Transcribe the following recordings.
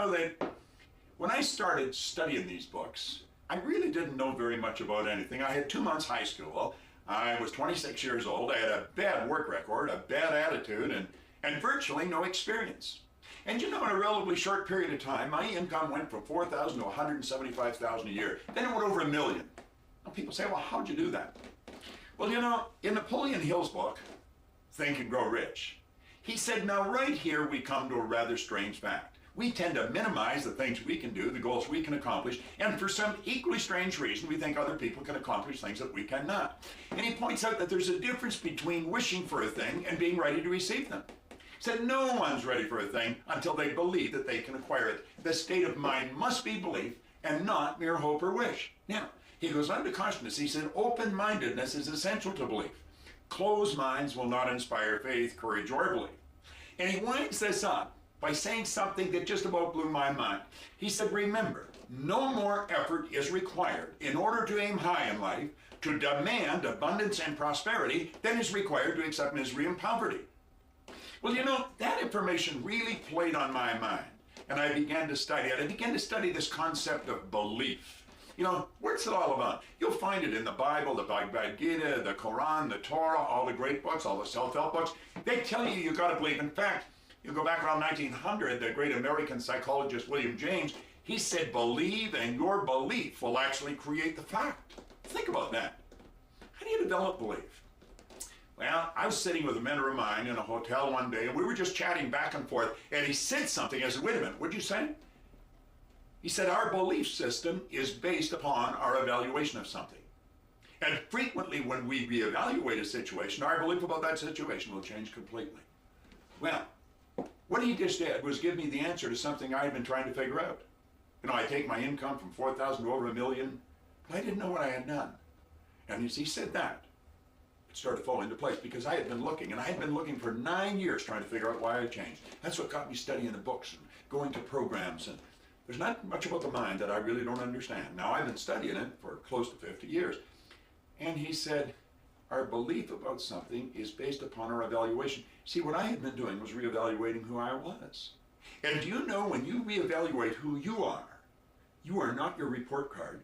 know that when I started studying these books, I really didn't know very much about anything. I had 2 months high school. I was 26 years old. I had a bad work record, a bad attitude, and virtually no experience. And you know, in a relatively short period of time, my income went from $4,000 to $175,000 a year. Then it went over $1 million. Now people say, well, how'd you do that? Well, you know, in Napoleon Hill's book, Think and Grow Rich, he said, now right here we come to a rather strange fact. We tend to minimize the things we can do, the goals we can accomplish, and for some equally strange reason, we think other people can accomplish things that we cannot. And he points out that there's a difference between wishing for a thing and being ready to receive them. He said no one's ready for a thing until they believe that they can acquire it. The state of mind must be belief and not mere hope or wish. Now, he goes on to caution us. He said open-mindedness is essential to belief. Closed minds will not inspire faith, courage, or belief. And he winds this up by saying something that just about blew my mind. He said, remember, no more effort is required in order to aim high in life, to demand abundance and prosperity, than is required to accept misery and poverty. Well, you know, that information really played on my mind, and I began to study it. I began to study this concept of belief. You know, what's it all about? You'll find it in the Bible, the Bhagavad Gita, the Quran, the Torah, all the great books, all the self-help books. They tell you got to believe. In fact, you go back around 1900, the great American psychologist William James, he said, believe and your belief will actually create the fact. Think about that. How do you develop belief? Well, I was sitting with a mentor of mine in a hotel one day, and we were just chatting back and forth, and he said something. I said, wait a minute, what'd you say? He said, our belief system is based upon our evaluation of something. And frequently when we reevaluate a situation, our belief about that situation will change completely. Well, what he just did was give me the answer to something I had been trying to figure out. You know, I take my income from 4,000 to over $1 million, but I didn't know what I had done. And as he said that, it started to fall into place because I had been looking, and I had been looking for 9 years trying to figure out why I changed. That's what got me studying the books and going to programs, and there's not much about the mind that I really don't understand. Now, I've been studying it for close to 50 years. And he said, our belief about something is based upon our evaluation. See, what I had been doing was reevaluating who I was. And do you know, when you reevaluate who you are not your report card.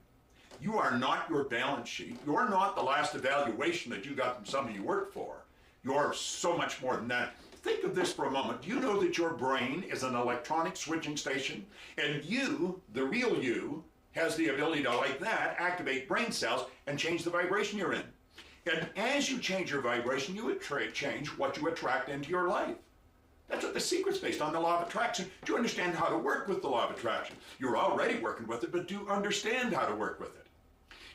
You are not your balance sheet. You're not the last evaluation that you got from somebody you work for. You're so much more than that. Think of this for a moment. Do you know that your brain is an electronic switching station? And you, the real you, has the ability to, like that, activate brain cells and change the vibration you're in. And as you change your vibration, you would change what you attract into your life. That's what the secret's based on, the law of attraction. Do you understand how to work with the law of attraction? You're already working with it, but do you understand how to work with it?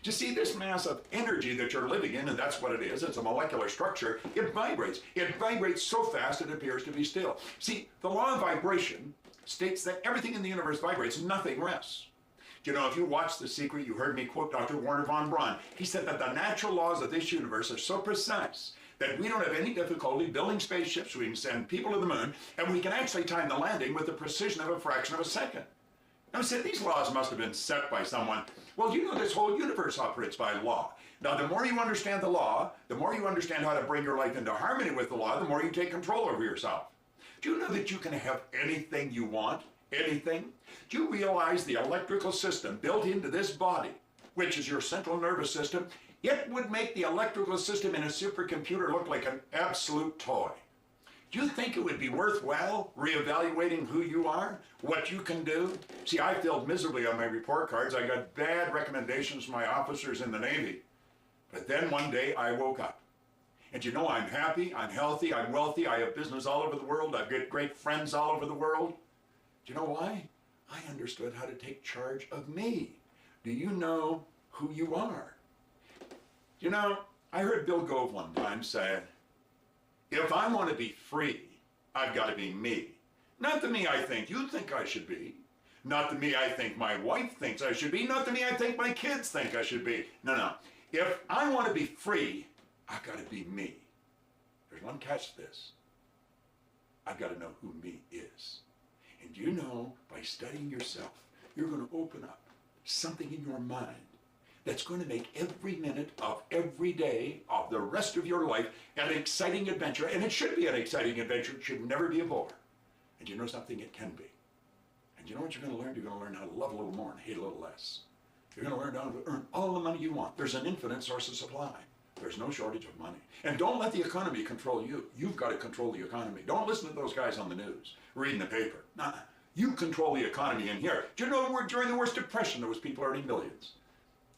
Do you see this mass of energy that you're living in, and that's what it is, it's a molecular structure, it vibrates. It vibrates so fast it appears to be still. See, the law of vibration states that everything in the universe vibrates, nothing rests. You know, if you watch The Secret, you heard me quote Dr. Werner von Braun. He said that the natural laws of this universe are so precise that we don't have any difficulty building spaceships, we can send people to the moon, and we can actually time the landing with the precision of a fraction of a second. Now, I said, these laws must have been set by someone. Well, you know, this whole universe operates by law. Now, the more you understand the law, the more you understand how to bring your life into harmony with the law, the more you take control over yourself. Do you know that you can have anything you want? Anything? Do you realize the electrical system built into this body, which is your central nervous system, it would make the electrical system in a supercomputer look like an absolute toy. Do you think it would be worthwhile reevaluating who you are, what you can do? See, I failed miserably on my report cards. I got bad recommendations from my officers in the Navy. But then one day I woke up. And you know, I'm happy, I'm healthy, I'm wealthy, I have business all over the world, I've got great friends all over the world. Do you know why? I understood how to take charge of me. Do you know who you are? You know, I heard Bill Gove one time say, if I want to be free, I've got to be me. Not the me I think you think I should be. Not the me I think my wife thinks I should be. Not the me I think my kids think I should be. No. If I want to be free, I've got to be me. There's one catch to this. I've got to know who me is. And you know, by studying yourself, you're going to open up something in your mind that's going to make every minute of every day of the rest of your life an exciting adventure. And it should be an exciting adventure. It should never be a bore. And you know something? It can be. And you know what you're going to learn? You're going to learn how to love a little more and hate a little less. You're going to learn how to earn all the money you want. There's an infinite source of supply. There's no shortage of money. And don't let the economy control you. You've got to control the economy. Don't listen to those guys on the news, reading the paper. Nah, you control the economy in here. Do you know during the worst depression, there was people earning millions?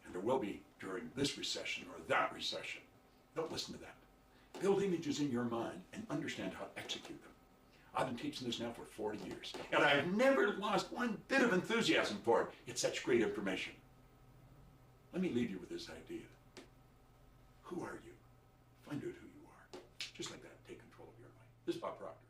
And there will be during this recession or that recession. Don't listen to that. Build images in your mind and understand how to execute them. I've been teaching this now for 40 years, and I've never lost one bit of enthusiasm for it. It's such great information. Let me leave you with this idea. Who are you? Find out who you are. Just like that, take control of your life. This is Bob Proctor.